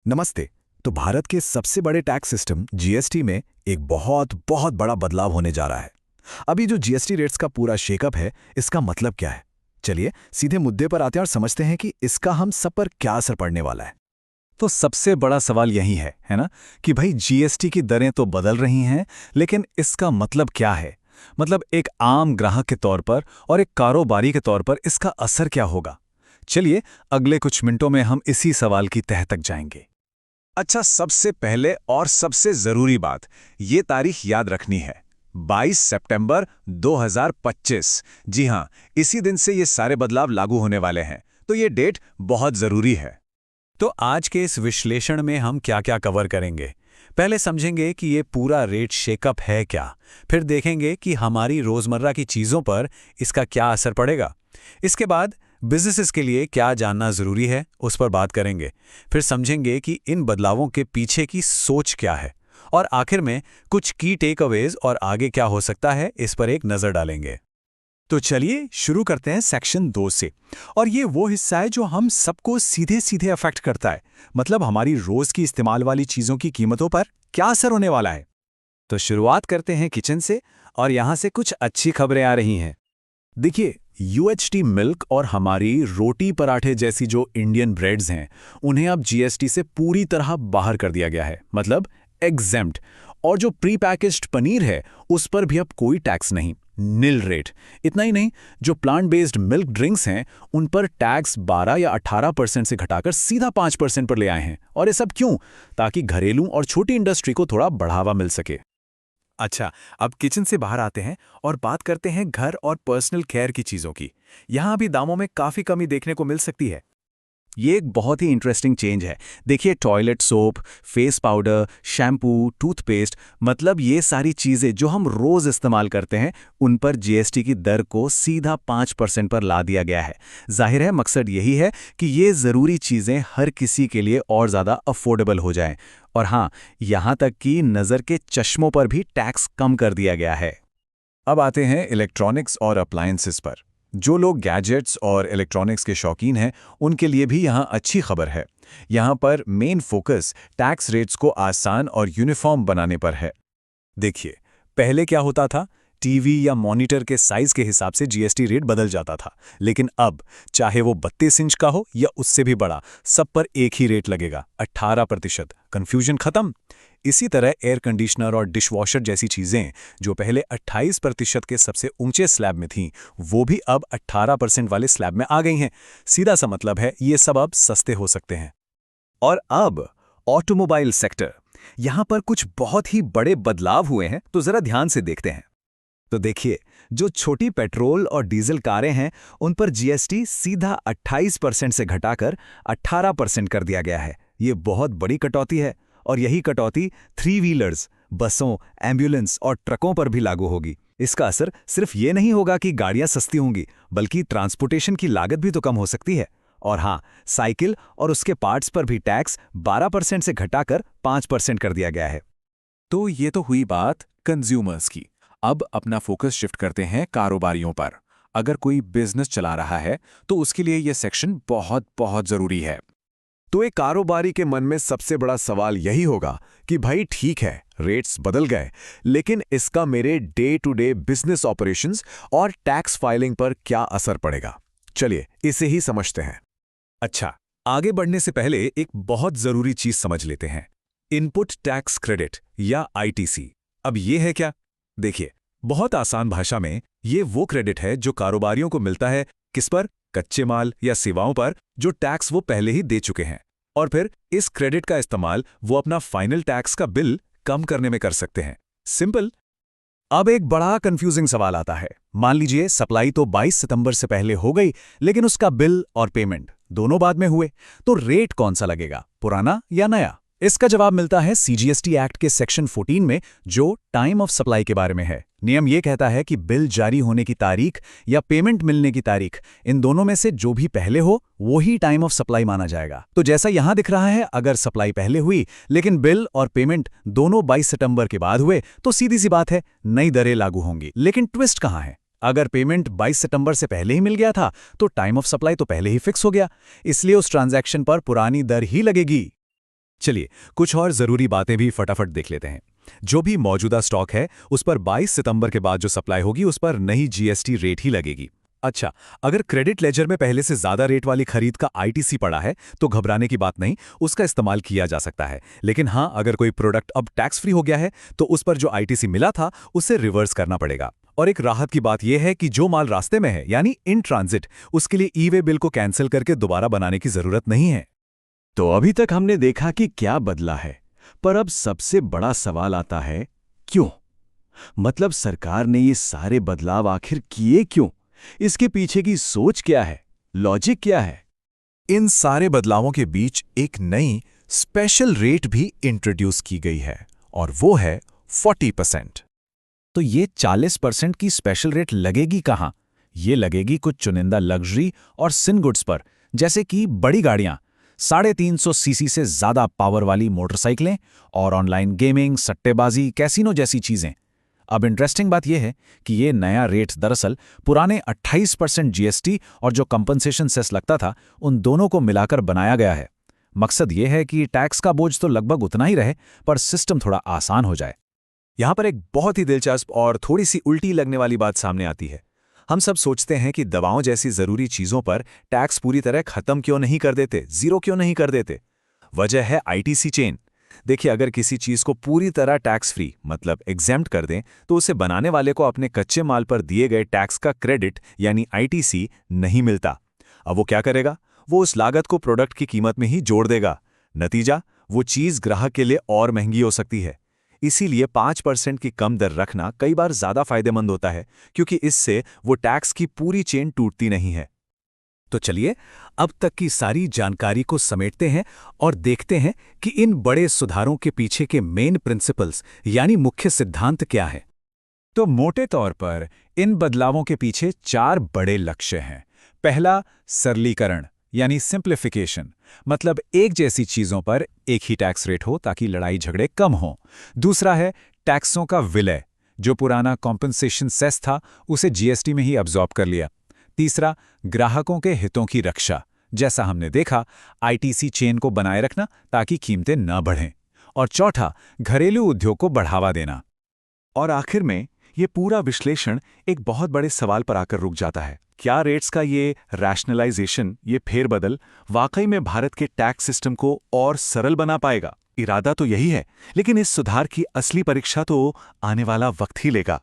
नमस्ते। तो भारत के सबसे बड़े टैक्स सिस्टम जीएसटी में एक बहुत बहुत बड़ा बदलाव होने जा रहा है। अभी जो जीएसटी रेट्स का पूरा शेकअप है, इसका मतलब क्या है? चलिए सीधे मुद्दे पर आते हैं और समझते हैं कि इसका हम सब पर क्या असर पड़ने वाला है। तो सबसे बड़ा सवाल यही है ना, कि भाई जीएसटी की दरें तो बदल रही हैं, लेकिन इसका मतलब क्या है? मतलब एक आम ग्राहक के तौर पर और एक कारोबारी के तौर पर इसका असर क्या होगा? चलिए, अगले कुछ मिनटों में हम इसी सवाल की तह तक जाएंगे। अच्छा, सबसे पहले और सबसे जरूरी बात, ये तारीख याद रखनी है। 22 सितंबर 2025। जी हां, इसी दिन से ये सारे बदलाव लागू होने वाले हैं, तो ये डेट बहुत जरूरी है। तो आज के इस विश्लेषण में हम क्या-क्या कवर करेंगे? पहले समझेंगे कि ये पूरा रेट शेकअप है क्या, फिर देखेंगे कि हमारी रोजमर्रा की चीजों पर इसका क्या असर पड़ेगा। इसके बाद बिजनेसेस के लिए क्या जानना जरूरी है, उस पर बात करेंगे। फिर समझेंगे कि इन बदलावों के पीछे की सोच क्या है, और आखिर में कुछ की टेक अवेज और आगे क्या हो सकता है, इस पर एक नजर डालेंगे। तो चलिए शुरू करते हैं सेक्शन 2 से। और ये वो हिस्सा है जो हम सबको सीधे सीधे अफेक्ट करता है, मतलब हमारी रोज की इस्तेमाल वाली चीजों की कीमतों पर क्या असर होने वाला है। तो शुरुआत करते हैं किचन से, और यहां से कुछ अच्छी खबरें आ रही हैं। देखिए, यूएचटी मिल्क और हमारी रोटी पराठे जैसी जो इंडियन ब्रेड्स हैं, उन्हें अब जीएसटी से पूरी तरह बाहर कर दिया गया है, मतलब एग्जेम्प्ट। और जो प्री पैकेज्ड पनीर है, उस पर भी अब कोई टैक्स नहीं, निल रेट। इतना ही नहीं, जो प्लांट बेस्ड मिल्क ड्रिंक्स हैं, उन पर टैक्स 12 या 18% से घटाकर सीधा 5% पर ले आए हैं। और ये सब क्यों? ताकि घरेलू और छोटी इंडस्ट्री को थोड़ा बढ़ावा मिल सके। अच्छा, अब किचन से बाहर आते हैं और बात करते हैं घर और पर्सनल केयर की चीजों की। यहां भी दामों में काफी कमी देखने को मिल सकती है। ये एक बहुत ही इंटरेस्टिंग चेंज है। देखिए, toilet soap, face powder, shampoo, toothpaste, मतलब ये सारी चीज़ें जो हम रोज़ इस्तेमाल करते हैं, उन पर जीएसटी की दर को सीधा 5% पर ला दिया गया है। जाहिर है, मकसद यही है कि ये ज़रूरी चीज़ें हर किसी के लिए और ज़्यादा अफोर्डेबल हो जाएं। और हाँ, यहाँ तक कि नज़र के चश्मों पर भी टैक्स कम कर दिया गया है। अब आते हैं इलेक्ट्रॉनिक्स और अप्लायंसेस पर। जो लोग गैजेट्स और इलेक्ट्रॉनिक्स के शौकीन हैं, उनके लिए भी यहाँ अच्छी खबर है। यहाँ पर मेन फोकस टैक्स रेट्स को आसान और यूनिफॉर्म बनाने पर है। देखिए, पहले क्या होता था, टीवी या मॉनिटर के साइज के हिसाब से जीएसटी रेट बदल जाता था। लेकिन अब चाहे वो 32 इंच का हो या उससे भी बड़ा, सब पर एक ही रेट लगेगा, 18%। कंफ्यूजन खत्म। इसी तरह एयर कंडीशनर और डिशवॉशर जैसी चीजें, जो पहले 28% के सबसे ऊंचे स्लैब में थीं, वो भी अब 18% वाले स्लैब में आ गई हैं। सीधा सा मतलब है, ये सब अब सस्ते हो सकते हैं। और अब ऑटोमोबाइल सेक्टर, यहां पर कुछ बहुत ही बड़े बदलाव हुए हैं, तो जरा ध्यान से देखते हैं। तो देखिए, जो छोटी पेट्रोल और डीजल कारें हैं, उन पर जीएसटी सीधा 28% से घटाकर 18% कर दिया गया है। ये बहुत बड़ी कटौती है। और यही कटौती थ्री व्हीलर्स, बसों, एम्बुलेंस और ट्रकों पर भी लागू होगी। इसका असर सिर्फ ये नहीं होगा कि गाड़ियां सस्ती होंगी, बल्कि ट्रांसपोर्टेशन की लागत भी तो कम हो सकती है। और हाँ, साइकिल और उसके पार्ट्स पर भी टैक्स 12% से घटाकर 5% कर दिया गया है। तो ये तो हुई बात कंज्यूमर्स की। अब अपना फोकस शिफ्ट करते हैं कारोबारियों पर। अगर कोई बिजनेस चला रहा है, तो उसके लिए यह सेक्शन बहुत बहुत जरूरी है। तो एक कारोबारी के मन में सबसे बड़ा सवाल यही होगा कि भाई ठीक है, रेट्स बदल गए, लेकिन इसका मेरे day to day business operations और टैक्स फाइलिंग पर क्या असर पड़ेगा? चलिए इसे ही समझते हैं। अच्छा, आगे बढ़ने से पहले एक बहुत जरूरी चीज समझ लेते हैं। इनपुट टैक्स क्रेडिट या आईटीसी। अब ये है क्या? देखिए, बहुत आसान भाषा में ये वो क्रेडिट है जो कारोबारियों को मिलता है। किस पर? कच्चे माल या सेवाओं पर जो टैक्स वो पहले ही दे चुके हैं। और फिर इस क्रेडिट का इस्तेमाल वो अपना फाइनल टैक्स का बिल कम करने में कर सकते हैं। सिंपल। अब एक बड़ा कंफ्यूजिंग सवाल आता है। मान लीजिए सप्लाई तो 22 सितंबर से पहले हो गई, लेकिन उसका बिल और पेमेंट दोनों बाद में हुए, तो रेट कौन सा लगेगा, पुराना या नया? इसका जवाब मिलता है सीजीएसटी एक्ट के सेक्शन 14 में, जो टाइम ऑफ सप्लाई के बारे में है। नियम ये कहता है कि बिल जारी होने की तारीख या पेमेंट मिलने की तारीख, इन दोनों में से जो भी पहले हो, वो ही टाइम ऑफ सप्लाई माना जाएगा। तो जैसा यहां दिख रहा है, अगर सप्लाई पहले हुई लेकिन बिल और पेमेंट दोनों 22 सितंबर के बाद हुए, तो सीधी सी बात है, नई दरें लागू होंगी। लेकिन ट्विस्ट कहां है? अगर पेमेंट 22 सितंबर से पहले ही मिल गया था, तो टाइम ऑफ सप्लाई तो पहले ही फिक्स हो गया, इसलिए उस ट्रांजैक्शन पर पुरानी दर ही लगेगी। चलिए कुछ और ज़रूरी बातें भी फटाफट देख लेते हैं। जो भी मौजूदा स्टॉक है उस पर 22 सितंबर के बाद जो सप्लाई होगी उस पर नई जीएसटी रेट ही लगेगी। अच्छा, अगर क्रेडिट लेजर में पहले से ज़्यादा रेट वाली खरीद का आईटीसी पड़ा है तो घबराने की बात नहीं, उसका इस्तेमाल किया जा सकता है। लेकिन हाँ, अगर कोई प्रोडक्ट अब टैक्स फ्री हो गया है तो उस पर जो आईटीसी मिला था उसे रिवर्स करना पड़ेगा। और एक राहत की बात यह है कि जो माल रास्ते में है यानी इन ट्रांजिट, उसके लिए ई वे बिल को कैंसिल करके दोबारा बनाने की ज़रूरत नहीं है। तो अभी तक हमने देखा कि क्या बदला है, पर अब सबसे बड़ा सवाल आता है क्यों? मतलब सरकार ने ये सारे बदलाव आखिर किए क्यों? इसके पीछे की सोच क्या है, लॉजिक क्या है? इन सारे बदलावों के बीच एक नई स्पेशल रेट भी इंट्रोड्यूस की गई है और वो है 40%। तो ये 40% की स्पेशल रेट लगेगी कहाँ? ये लगेगी कुछ चुनिंदा लग्जरी और सिन गुड्स पर, जैसे कि बड़ी गाड़ियां, 350 सीसी से ज़्यादा पावर वाली मोटरसाइकिलें और ऑनलाइन गेमिंग, सट्टेबाजी, कैसीनो जैसी चीज़ें। अब इंटरेस्टिंग बात यह है कि ये नया रेट दरअसल पुराने 28% जीएसटी और जो कंपनसेशन सेस लगता था उन दोनों को मिलाकर बनाया गया है। मकसद ये है कि टैक्स का बोझ तो लगभग उतना ही रहे, पर सिस्टम थोड़ा आसान हो जाए। यहाँ पर एक बहुत ही दिलचस्प और थोड़ी सी उल्टी लगने वाली बात सामने आती है। हम सब सोचते हैं कि दवाओं जैसी ज़रूरी चीज़ों पर टैक्स पूरी तरह ख़त्म क्यों नहीं कर देते, ज़ीरो क्यों नहीं कर देते। वजह है आईटीसी चेन। देखिए, अगर किसी चीज़ को पूरी तरह टैक्स फ्री मतलब एग्जेम्प्ट कर दें तो उसे बनाने वाले को अपने कच्चे माल पर दिए गए टैक्स का क्रेडिट यानी आईटीसी नहीं मिलता। अब वो क्या करेगा? वो उस लागत को प्रोडक्ट की कीमत में ही जोड़ देगा। नतीजा, वो चीज़ ग्राहक के लिए और महंगी हो सकती है। इसीलिए 5% की कम दर रखना कई बार ज़्यादा फायदेमंद होता है, क्योंकि इससे वो टैक्स की पूरी चेन टूटती नहीं है। तो चलिए अब तक की सारी जानकारी को समेटते हैं और देखते हैं कि इन बड़े सुधारों के पीछे के मेन प्रिंसिपल्स यानी मुख्य सिद्धांत क्या है। तो मोटे तौर पर इन बदलावों के पीछे 4 बड़े लक्ष्य हैं। पहला, सरलीकरण यानी सिंप्लीफिकेशन, मतलब एक जैसी चीज़ों पर एक ही टैक्स रेट हो ताकि लड़ाई झगड़े कम हों। दूसरा है टैक्सों का विलय, जो पुराना कॉम्पनसेशन सेस था उसे जीएसटी में ही अब्जॉर्ब कर लिया। तीसरा, ग्राहकों के हितों की रक्षा, जैसा हमने देखा आईटीसी चेन को बनाए रखना ताकि कीमतें न बढ़ें। और चौथा, घरेलू उद्योग को बढ़ावा देना। और आखिर में ये पूरा विश्लेषण एक बहुत बड़े सवाल पर आकर रुक जाता है। क्या रेट्स का ये रैशनलाइजेशन, ये फेरबदल वाकई में भारत के टैक्स सिस्टम को और सरल बना पाएगा? इरादा तो यही है, लेकिन इस सुधार की असली परीक्षा तो आने वाला वक्त ही लेगा।